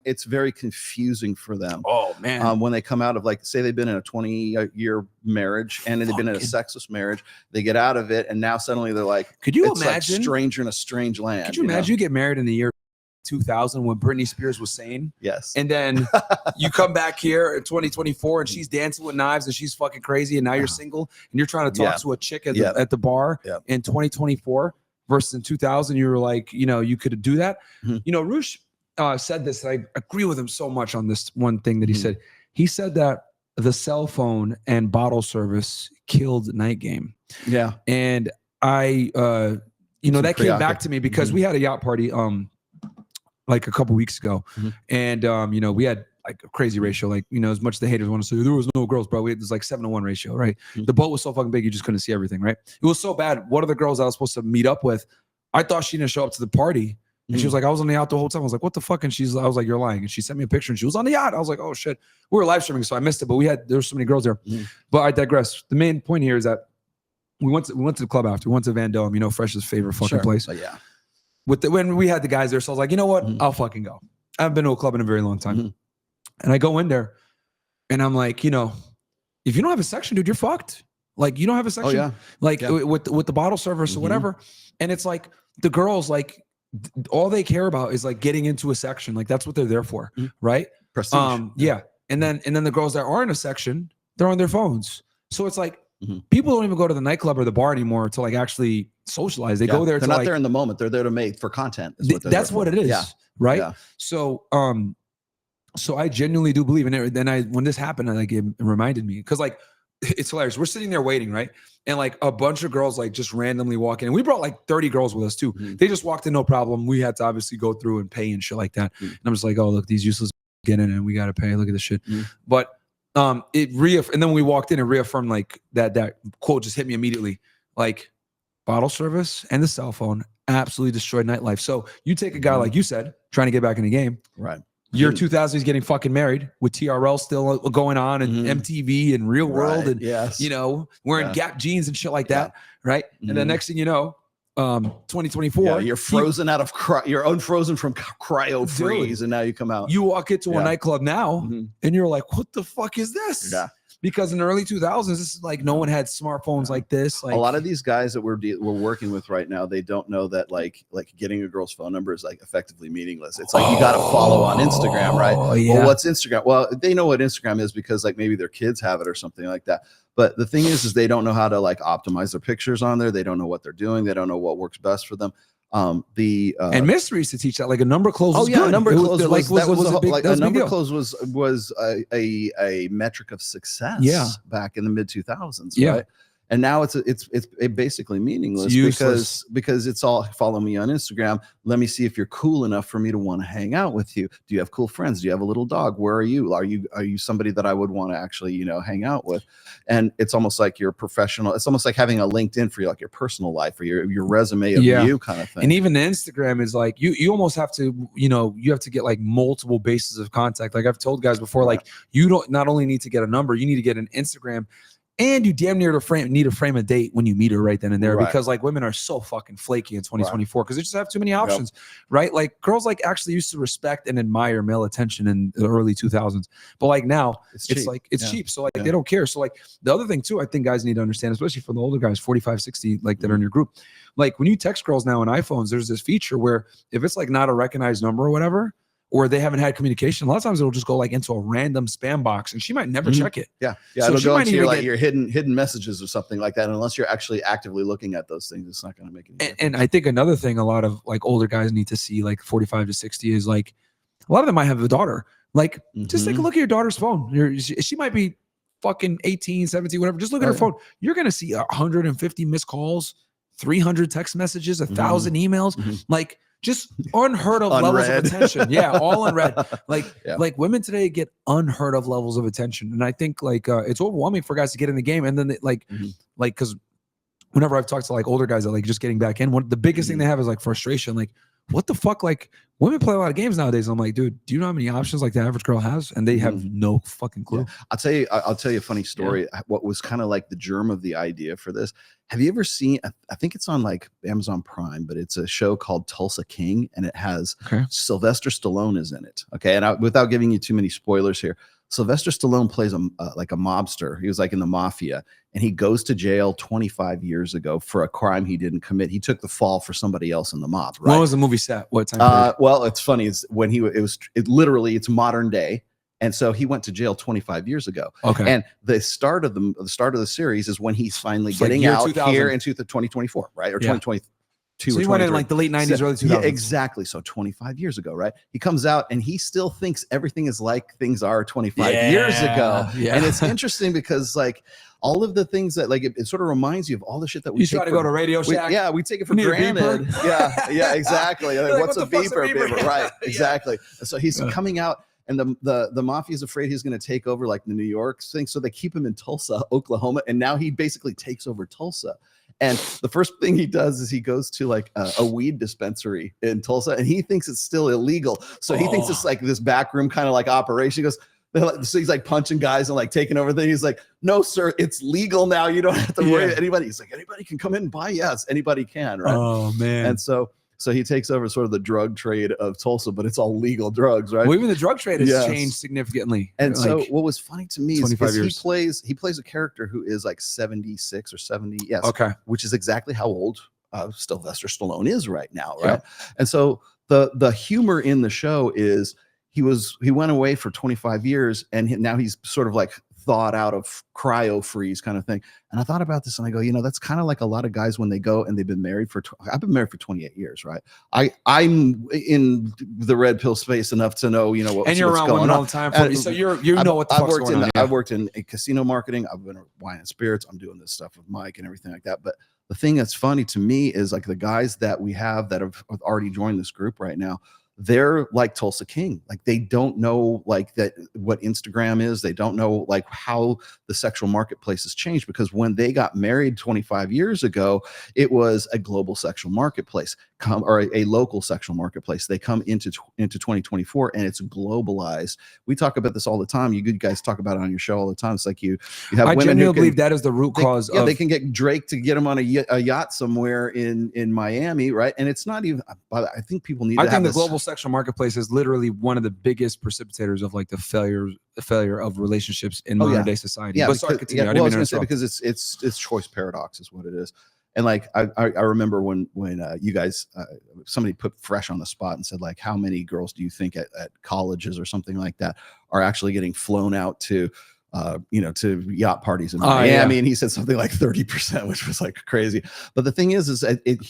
it's very confusing for them. Oh man. When they come out of, like, say they've been in a 20-year marriage and they've been in a sexless marriage, they get out of it and now suddenly they're like, could you it's imagine like stranger in a strange land? Could you imagine you get married in the year 2000 when Britney Spears was sane? Yes. And then you come back here in 2024 and she's dancing with knives and she's fucking crazy. And now you're single and you're trying to talk to a chick at the bar in 2024 versus in 2000. You were like, you know, you could do that. You know, Roosh said this. I agree with him so much on this one thing that he said. He said that the cell phone and bottle service killed night game. Yeah. And I, you know, that came back to me because we had a yacht party, like a couple weeks ago. And, you know, we had like a crazy ratio, like, you know, as much as the haters want to say there was no girls, bro, it was like 7-to-1 ratio, right? The boat was so fucking big, you just couldn't see everything, right? It was so bad. One of the girls I was supposed to meet up with, I thought she didn't show up to the party. And she was like, I was on the yacht the whole time. I was like, what the fuck? And I was like, you're lying. And she sent me a picture and she was on the yacht. I was like, oh shit. We were live streaming, so I missed it, but there were so many girls there. But I digress. The main point here is that we went to the club after. We went to Van Dome, you know, Fresh's favorite fucking place. Yeah. When we had the guys there, so I was like, you know what? I'll fucking go. I haven't been to a club in a very long time. And I go in there and I'm like, you know, if you don't have a section, dude, you're fucked. Like, you don't have a section. Like with the bottle service or whatever. And it's like the girls, like, all they care about is like getting into a section. Like, that's what they're there for. Right. Prestige. Yeah. And then the girls that are in a section, they're on their phones. So it's like, people don't even go to the nightclub or the bar anymore to like actually socialize. They go there. They're not there in the moment. They're there to make for content. That's what it is. Yeah. Right. Yeah. So, so I genuinely do believe in it. Then when this happened, like it reminded me, because like it's hilarious. We're sitting there waiting, right? And like a bunch of girls like just randomly walk in. And we brought like 30 girls with us too. They just walked in, no problem. We had to obviously go through and pay and shit like that. And I'm just like, oh, look, these useless get in and we got to pay. Look at this shit. But and then when we walked in, it reaffirmed like that quote just hit me immediately. Like, bottle service and the cell phone absolutely destroyed nightlife. So you take a guy like you said, trying to get back in the game. Right. Year 2000, he's getting fucking married with TRL still going on and MTV and Real World and you know, wearing Gap jeans and shit like that. Right. And then next thing you know, 2024, you're frozen out of you're unfrozen from cryo freeze, and now you come out. You walk into a nightclub now and you're like, what the fuck is this? Because in the early 2000s, this is like no one had smartphones like this. Like, a lot of these guys that we're working with right now, they don't know that like getting a girl's phone number is like effectively meaningless. It's like you got to follow on Instagram, right? Well, what's Instagram? Well, they know what Instagram is because like maybe their kids have it or something like that. But the thing is they don't know how to like optimize their pictures on there. They don't know what they're doing. They don't know what works best for them. And Mystery used to teach that like a number close. Was good. Number close was a metric of success. Back in the mid 2000s. Right. And now it's basically meaningless because it's all follow me on Instagram. Let me see if you're cool enough for me to want to hang out with you. Do you have cool friends? Do you have a little dog? Where are you? Are you somebody that I would want to actually, you know, hang out with? And it's almost like you're professional. It's almost like having a LinkedIn for like your personal life or your resume of you kind of thing. And even the Instagram is like you almost have to, you know, you have to get like multiple bases of contact. Like I've told guys before, like you don't not only need to get a number, you need to get an Instagram. And you damn near need to frame a date when you meet her right then and there, because like women are so fucking flaky in 2024 because they just have too many options, right? Like girls like actually used to respect and admire male attention in the early 2000s, but like now it's like it's cheap, so like they don't care. So like the other thing too, I think guys need to understand, especially for the older guys, 45, 60, like that are in your group, like when you text girls now on iPhones, there's this feature where if it's like not a recognized number or whatever, or they haven't had communication, a lot of times it'll just go like into a random spam box and she might never check it. So it'll go into your hidden messages or something like that. And unless you're actually actively looking at those things, it's not going to make any difference. And I think another thing a lot of like older guys need to see, like 45 to 60, is like a lot of them might have a daughter. Like just take a look at your daughter's phone. She might be fucking 18, 17, whatever. Just look at her phone. You're going to see 150 missed calls, 300 text messages, 1,000 emails. Like, just unheard of levels of attention. All unread. Like women today get unheard of levels of attention. And I think like it's overwhelming for guys to get in the game. And then they, like because whenever I've talked to like older guys that like just getting back in, the biggest thing they have is like frustration. Like, what the fuck? Like, women play a lot of games nowadays. I'm like, dude, do you know how many options like the average girl has? And they have no fucking clue. Yeah. I'll tell you a funny story. What was kind of like the germ of the idea for this. Have you ever seen, I think it's on like Amazon Prime, but it's a show called Tulsa King, and it has Sylvester Stallone is in it. Okay. And without giving you too many spoilers here, Sylvester Stallone plays like a mobster. He was like in the mafia, and he goes to jail 25 years ago for a crime he didn't commit. He took the fall for somebody else in the mob. Right? When was the movie set? What time? Well, it's funny. It's when it's modern day. And so he went to jail 25 years ago. Okay. And the start of the series is when he's finally getting out here into the 2024, right? Or 2022. So he went in like the late 90s, early 2000s. Yeah, exactly. So 25 years ago, right? He comes out and he still thinks everything is like things are 25 years ago. Yeah. And it's interesting because like all of the things that like it sort of reminds you of all the shit that we try to go to Radio Shack. We take it for granted. Yeah, exactly. Like, what's a beeper? Right, exactly. So he's coming out. And the mafia is afraid he's going to take over like the New York thing. So they keep him in Tulsa, Oklahoma. And now he basically takes over Tulsa. And the first thing he does is he goes to like a weed dispensary in Tulsa, and he thinks it's still illegal. So he thinks it's like this backroom kind of like operation. He goes, so he's like punching guys and like taking over things. He's like, no, sir, it's legal now. You don't have to worry about anybody. He's like, anybody can come in and buy. Yes, anybody can. Right. Oh, man. And so he takes over sort of the drug trade of Tulsa, but it's all legal drugs, right? Well, even the drug trade has changed significantly. And so what was funny to me is he plays a character who is like 76 or 70. Yes. Okay. Which is exactly how old Sylvester Stallone is right now. Right. Yeah. And so the humor in the show is he went away for 25 years and now he's sort of like thawed out of cryo freeze kind of thing. And I thought about this and I go, that's kind of like a lot of guys when they go and they've been married I've been married for 28 years, right? I'm in the red pill space enough to know, and you're around women all the time. So you know what the fuck's going on. I've worked in casino marketing. I've been wine and spirits. I'm doing this stuff with Mike and everything like that. But the thing that's funny to me is like the guys that we have that have already joined this group right now, they're like Tulsa King. Like they don't know like that what Instagram is. They don't know like how the sexual marketplace has changed, because when they got married 25 years ago, it was a global sexual marketplace or a local sexual marketplace. They come into 2024 and it's globalized. We talk about this all the time. You good guys talk about it on your show all the time. It's like you have women genuinely believe that is the root cause. They can get Drake to get him on a yacht somewhere in Miami, right? And it's not even. I think people need. I think the global sexual marketplace is literally one of the biggest precipitators of like the failure of relationships in modern day society. Yeah, because it's choice paradox is what it is. And like I remember when you guys somebody put Fresh on the spot and said like, how many girls do you think at colleges or something like that are actually getting flown out to to yacht parties in Miami? And he said something like 30%, which was like crazy. But the thing is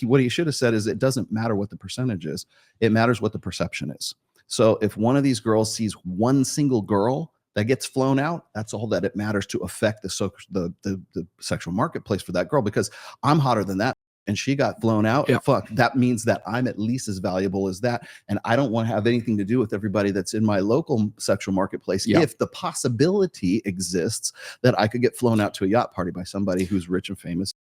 what he should have said is it doesn't matter what the percentage is. It matters what the perception is. So if one of these girls sees one single girl that gets flown out, that's all that it matters to affect the sexual marketplace for that girl, because I'm hotter than that and she got flown out. Yep. Fuck, that means that I'm at least as valuable as that. And I don't want to have anything to do with everybody that's in my local sexual marketplace. Yep. If the possibility exists that I could get flown out to a yacht party by somebody who's rich and famous.